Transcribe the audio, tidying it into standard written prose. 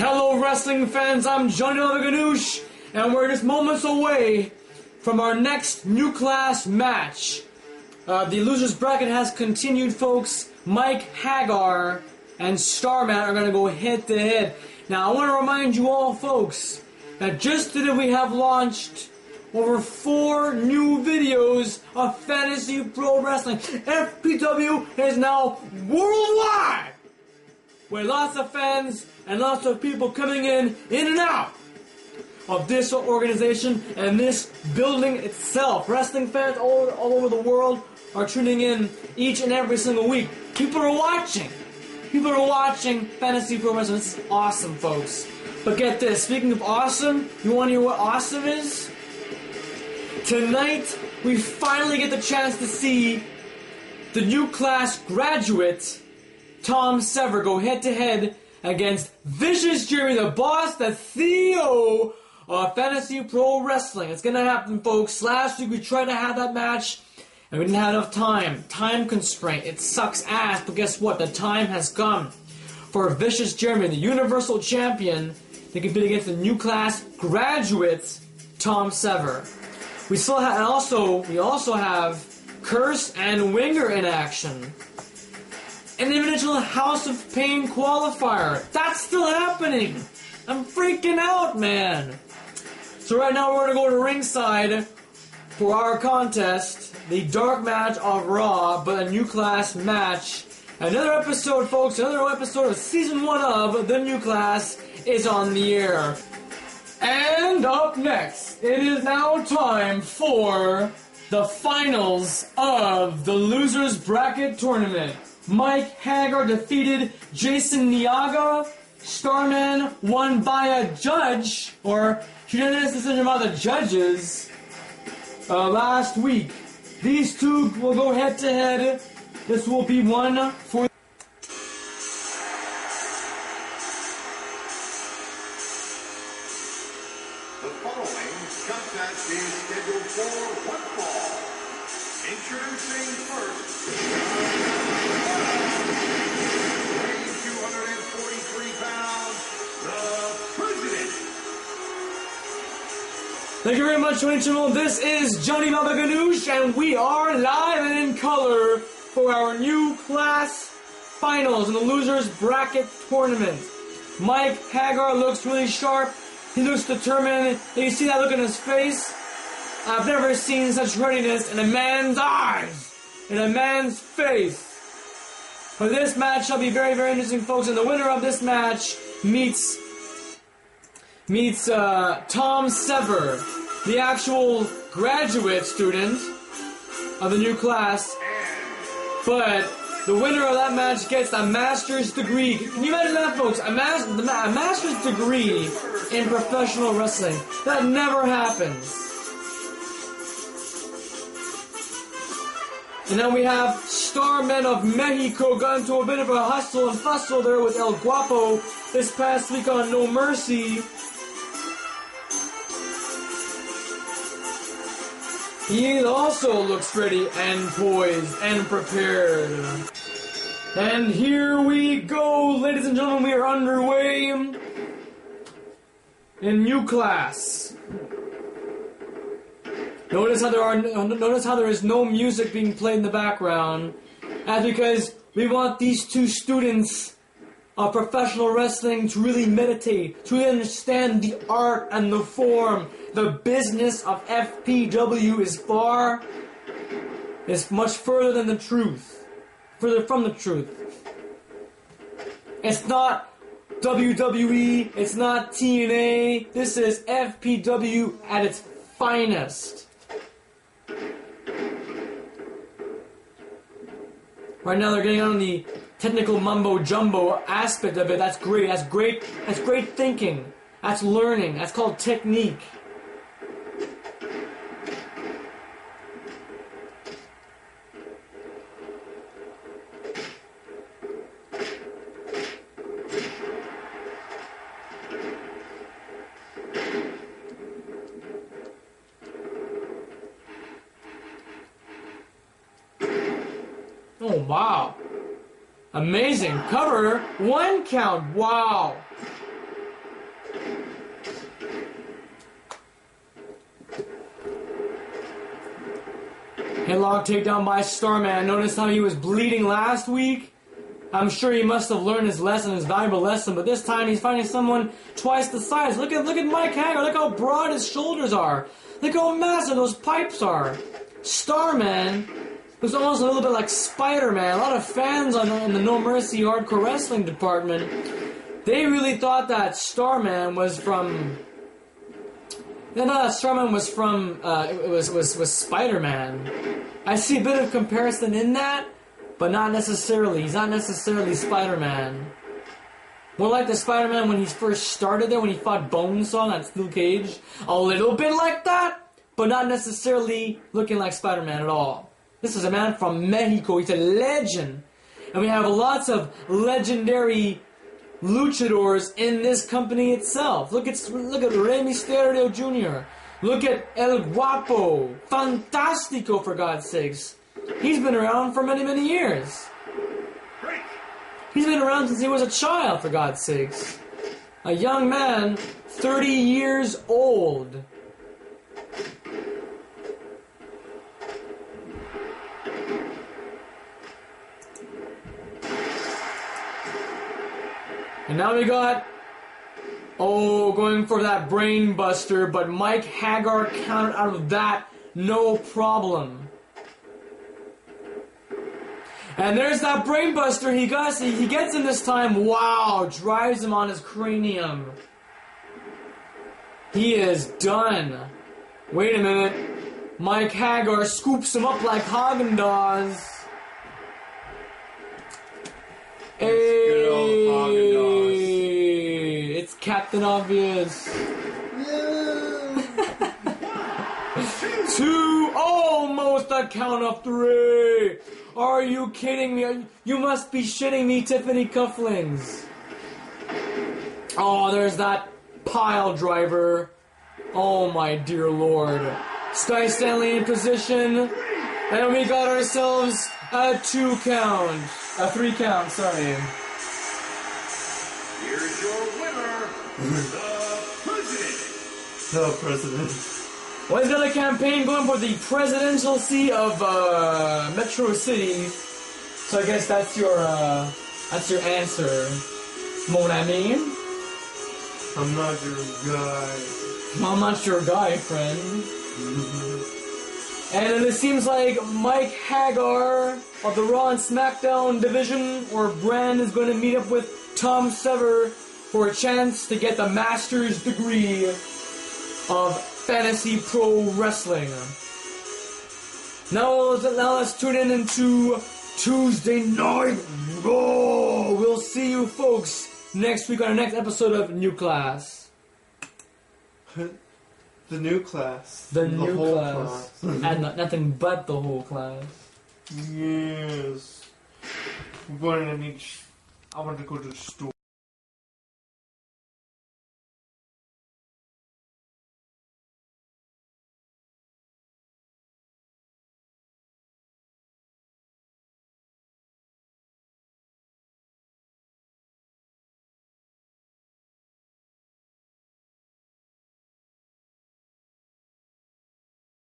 Hello wrestling fans, I'm Johnny Ganoush, and we're just moments away from our next new class match. The losers bracket has continued, folks. Mike Haggar and Starman are going to go head to head. Now I want to remind you all, folks, that just today we have launched over 4 new videos of Fantasy Pro Wrestling. FPW is now worldwide, with lots of fans and lots of people coming in and out of this organization and this building itself. Wrestling fans all over the world are tuning in each and every single week. People are watching. People are watching Fantasy Pro Wrestling. This is awesome, folks. But get this, speaking of awesome, you want to hear what awesome is? Tonight, we finally get the chance to see the new class graduate, Tom Sever, go head-to-head against Vicious Jeremy, the boss, the Theo of Fantasy Pro Wrestling. It's gonna happen, folks. Last week we tried to have that match, and we didn't have enough time. Time constraint. It sucks ass, but guess what? The time has come for Vicious Jeremy, the Universal Champion, to compete against the new class graduate, Tom Sever. We also have Curse and Winger in action. An individual House of Pain qualifier. That's still happening. I'm freaking out, man. So right now we're going to go to ringside for our contest, the dark match of Raw, but a new class match. Another episode, folks, another episode of Season 1 of The New Class is on the air. And up next, it is now time for the finals of the Losers Bracket Tournament. Mike Haggar defeated Jason Niaga. Starman won by a judge, or unanimous decision by the judges, last week. These two will go head to head. This will be one for the following contest is scheduled for one fall. Introducing first, weighing 243 pounds, the President. Thank you very much, ladies and gentlemen. This is Johnny Ganoush, and we are live and in color for our new class finals in the Losers Bracket Tournament. Mike Haggar looks really sharp. He looks determined. You see that look in his face? I've never seen such readiness in a man's eyes, in a man's face. But this match shall be very, very interesting, folks. And the winner of this match meets Tom Sever, the actual graduate student of the new class. But the winner of that match gets a master's degree. Can you imagine that, folks? A master's degree in professional wrestling. That never happens. And then we have Starman of Mexico got into a bit of a hustle and fussle there with El Guapo this past week on No Mercy. He also looks ready and poised and prepared. And here we go, ladies and gentlemen, we are underway in new class. Notice how there is no music being played in the background. That's because we want these two students of professional wrestling to really meditate, to really understand the art and the form. The business of FPW is much further than the truth. Further from the truth. It's not WWE, it's not TNA, this is FPW at its finest. Right now they're getting on the technical mumbo-jumbo aspect of it. That's great, that's great thinking. That's learning, that's called technique. Oh, wow. Amazing. Cover. 1 count. Wow. Headlock takedown by Starman. Notice how he was bleeding last week? I'm sure he must have learned his lesson, his valuable lesson, but this time he's fighting someone twice the size. Look at Mike Haggar. Look how broad his shoulders are. Look how massive those pipes are. Starman, who's almost a little bit like Spider-Man. A lot of fans in the No Mercy Hardcore Wrestling department, they really thought that Starman was from... They thought that Starman was from... was Spider-Man. I see a bit of comparison in that, but not necessarily. He's not necessarily Spider-Man. More like the Spider-Man when he first started there, when he fought Bonesaw in that steel cage. A little bit like that, but not necessarily looking like Spider-Man at all. This is a man from Mexico. He's a legend. And we have lots of legendary luchadors in this company itself. Look at Rey Mysterio Jr. Look at El Guapo. Fantastico, for God's sakes. He's been around for many, many years. He's been around since he was a child, for God's sakes. A young man, 30 years old. And now we got, going for that brain buster, but Mike Haggar countered out of that, no problem. And there's that brain buster he gets him this time. Wow, drives him on his cranium. He is done. Wait a minute. Mike Haggar scoops him up like Haagen-Dazs. Hey, it's Captain Obvious. Two, almost a count of three. Are you kidding me? You must be shitting me, Tiffany Cufflings. Oh, there's that pile driver. Oh my dear lord. Sky Stanley in position. And we got ourselves a 3 count, sorry. Here's your winner, The President. Well, he's got a campaign going for the presidental seat of Metro City. So I guess that's your answer. Know what I mean? I'm not your guy. I'm not your guy, friend. And it seems like Mike Haggar of the Raw and SmackDown division or brand is going to meet up with Tom Sever for a chance to get the master's degree of Fantasy Pro Wrestling. Now let's tune in into Tuesday Night Raw. We'll see you folks next week on our next episode of New Class. The new class. The new whole class. And nothing but the whole class. Yes. I want to go to the store.